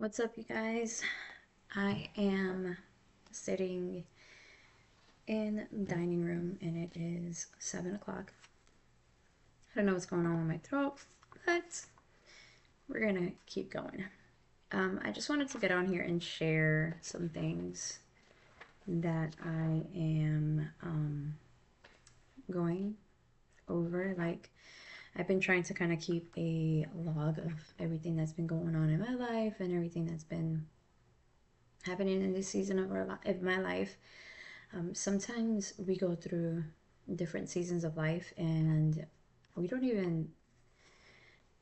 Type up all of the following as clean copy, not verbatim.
What's up, you guys? I am sitting in the dining room and it is 7 o'clock. I don't know what's going on with my throat, but we're gonna keep going. I just wanted to get on here and share some things that I am going over. I've been trying to kind of keep a log of everything that's been going on in my life and everything that's been happening in this season of my life. Sometimes we go through different seasons of life and we don't even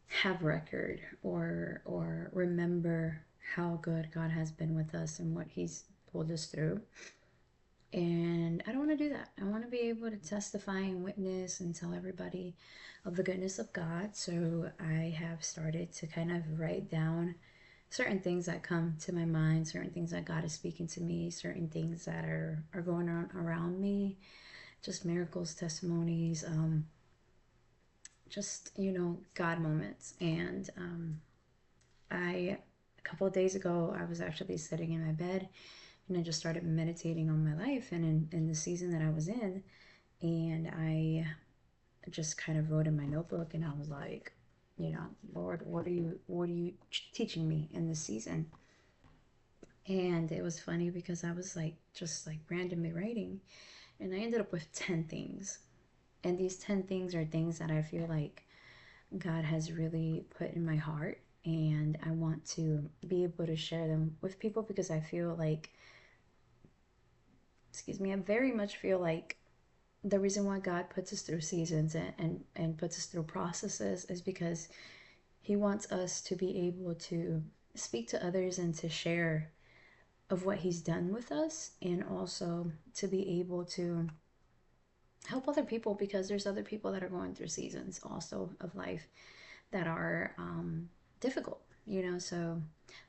have record or remember how good God has been with us and what He's pulled us through. And I don't want to do that. I want to be able to testify and witness and tell everybody of the goodness of God. So I have started to kind of write down certain things that come to my mind, certain things that God is speaking to me, certain things that are going on around me, just miracles, testimonies, just, God moments. And a couple of days ago, I was actually sitting in my bed and I just started meditating on my life and in the season that I was in. And I just kind of wrote in my notebook and I was like, Lord, what are you teaching me in this season? And it was funny because I was like, just like randomly writing, and I ended up with 10 things. And these 10 things are things that I feel like God has really put in my heart. And I want to be able to share them with people because I feel like, excuse me, I very much feel like the reason why God puts us through seasons and puts us through processes is because He wants us to be able to speak to others and to share of what He's done with us, and also to be able to help other people because there's other people that are going through seasons also of life that are difficult, So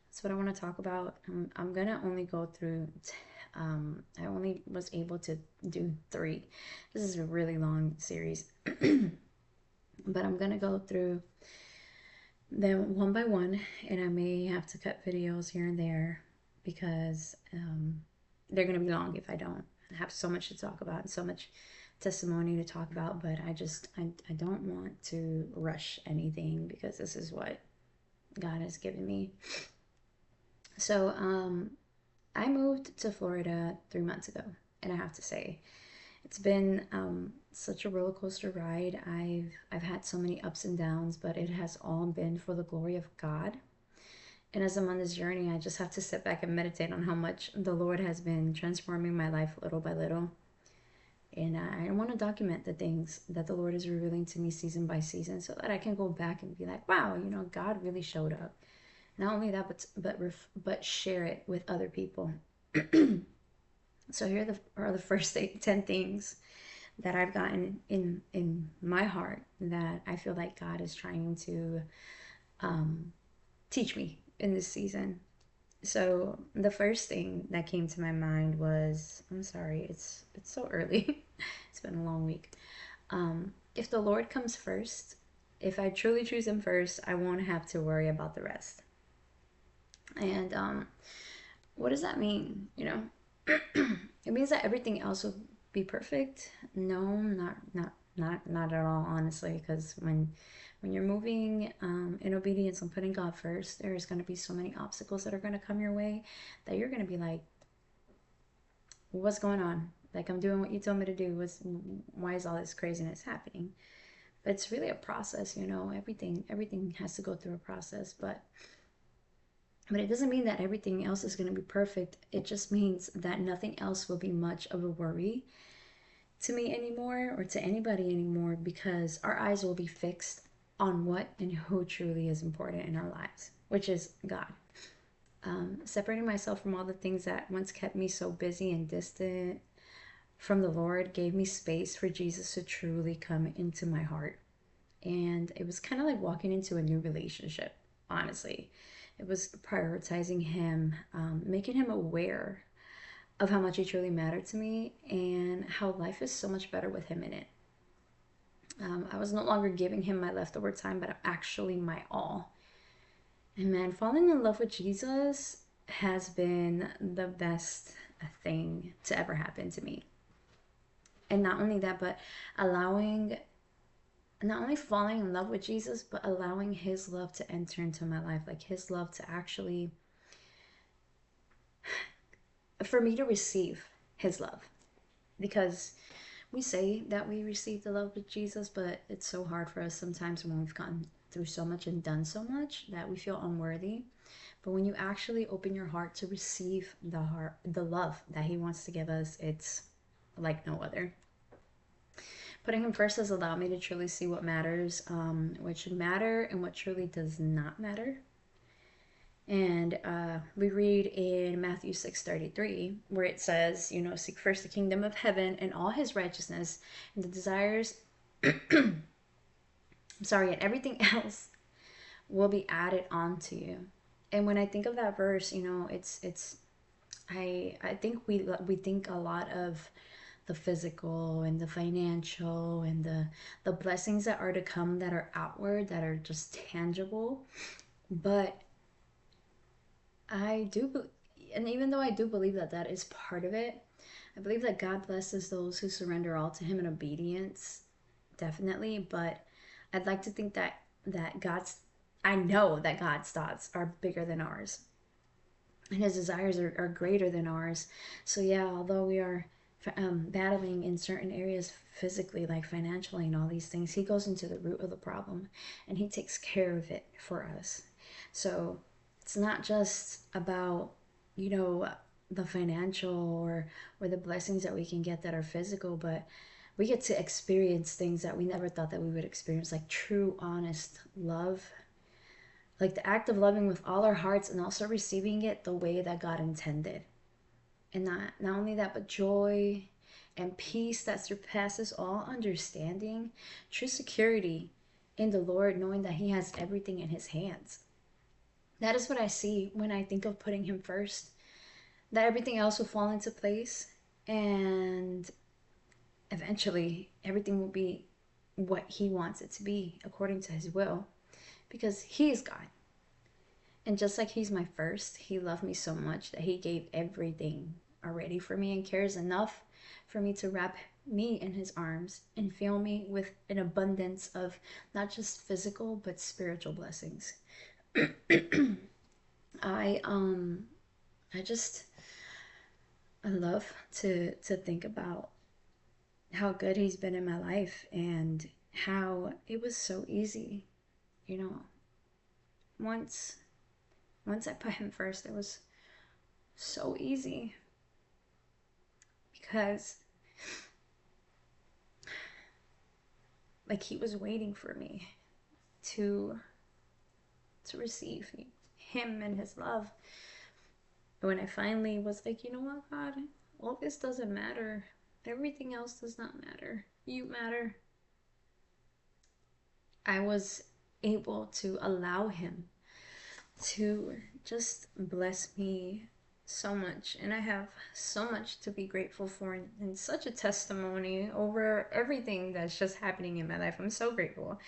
that's what I want to talk about. I'm gonna only go through. I only was able to do three. This is a really long series, but I'm gonna go through them one by one, and I may have to cut videos here and there because they're gonna be long if I don't. I have so much to talk about and so much testimony to talk about, but I don't want to rush anything because this is what God has given me. So I moved to Florida 3 months ago, and I have to say it's been such a roller coaster ride. I've had so many ups and downs, but it has all been for the glory of God. And as I'm on this journey, I just have to sit back and meditate on how much the Lord has been transforming my life little by little. And I want to document the things that the Lord is revealing to me season by season so that I can go back and be like, wow, God really showed up. Not only that, but share it with other people. So here are the first 10 things that I've gotten in my heart that I feel like God is trying to teach me in this season. So the first thing that came to my mind was, I'm sorry, it's so early. It's been a long week. If the Lord comes first, if I truly choose Him first, I won't have to worry about the rest. And what does that mean? It means that everything else will be perfect. No, not at all, honestly. Because when you're moving in obedience and putting God first, there's going to be so many obstacles that are going to come your way that you're going to be like, what's going on? Like, I'm doing what you told me to do. Why is all this craziness happening? But it's really a process, everything has to go through a process. But it doesn't mean that everything else is going to be perfect. It just means that nothing else will be much of a worry to me anymore or to anybody anymore because our eyes will be fixed on what and who truly is important in our lives, which is God. Separating myself from all the things that once kept me so busy and distant from the Lord gave me space for Jesus to truly come into my heart. And it was kind of like walking into a new relationship, honestly. It was prioritizing Him, making Him aware of how much He truly mattered to me and how life is so much better with Him in it. I was no longer giving Him my leftover time, but actually my all. And man, falling in love with Jesus has been the best thing to ever happen to me. And not only that, but allowing, not only falling in love with Jesus, but allowing his love to enter into my life. Like his love to actually, for me to receive his love. Because we say that we receive the love of Jesus, but it's so hard for us sometimes when we've gone through so much and done so much that we feel unworthy. But when you actually open your heart to receive the love that he wants to give us, it's like no other. Putting him first has allowed me to truly see what matters, what should matter, and what truly does not matter. And we read in Matthew 6:33, where it says, you know, seek first the kingdom of heaven and all his righteousness, and the desires, I'm sorry, and everything else will be added onto you. And when I think of that verse, you know, I think we think a lot of the physical and the financial and the blessings that are to come, that are outward, that are just tangible. But I do, and even though I do believe that that is part of it, I believe that God blesses those who surrender all to him in obedience, definitely. But I'd like to think that God's, I know that God's thoughts are bigger than ours, and his desires are greater than ours. So yeah, although we are battling in certain areas physically, like financially and all these things, he goes into the root of the problem and he takes care of it for us. So it's not just about, you know, the financial or the blessings that we can get that are physical, but we get to experience things that we never thought that we would experience, like true honest love, like the act of loving with all our hearts and also receiving it the way that God intended. And not only that, but joy and peace that surpasses all understanding, true security in the Lord, knowing that he has everything in his hands. That is what I see when I think of putting him first, that everything else will fall into place, and eventually everything will be what he wants it to be according to his will, because he is God. And just like he's my first, he loved me so much that he gave everything already for me and cares enough for me to wrap me in his arms and fill me with an abundance of not just physical but spiritual blessings. I um I just I love to think about how good he's been in my life and how it was so easy, you know. Once once I put him first, it was so easy because like he was waiting for me to receive him and his love. And when I finally was like, you know what, God, all this doesn't matter. Everything else does not matter. You matter. I was able to allow him to just bless me so much. And I have so much to be grateful for, and such a testimony over everything that's just happening in my life. I'm so grateful.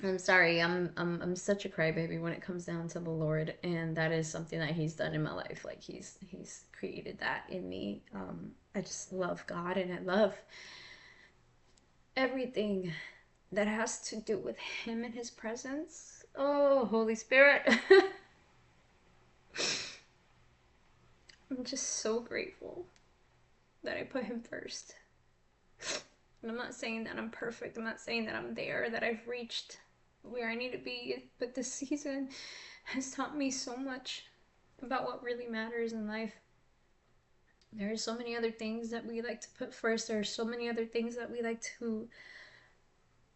I'm sorry, I'm such a crybaby when it comes down to the Lord, and that is something that He's done in my life. Like He's created that in me. I just love God, and I love everything that has to do with Him and His presence. Oh, Holy Spirit. I'm just so grateful that I put Him first. And I'm not saying that I'm perfect. I'm not saying that I'm there, that I've reached where I need to be. But this season has taught me so much about what really matters in life. There are so many other things that we like to put first. There are so many other things that we like to,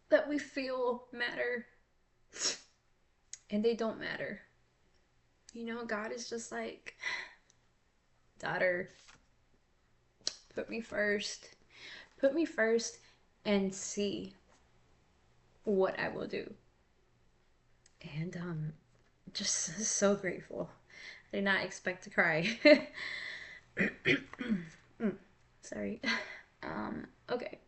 that we feel matter. And they don't matter. You know, God is just like, daughter, put me first. Put me first and see what I will do. And just so grateful. I did not expect to cry. Sorry. Okay.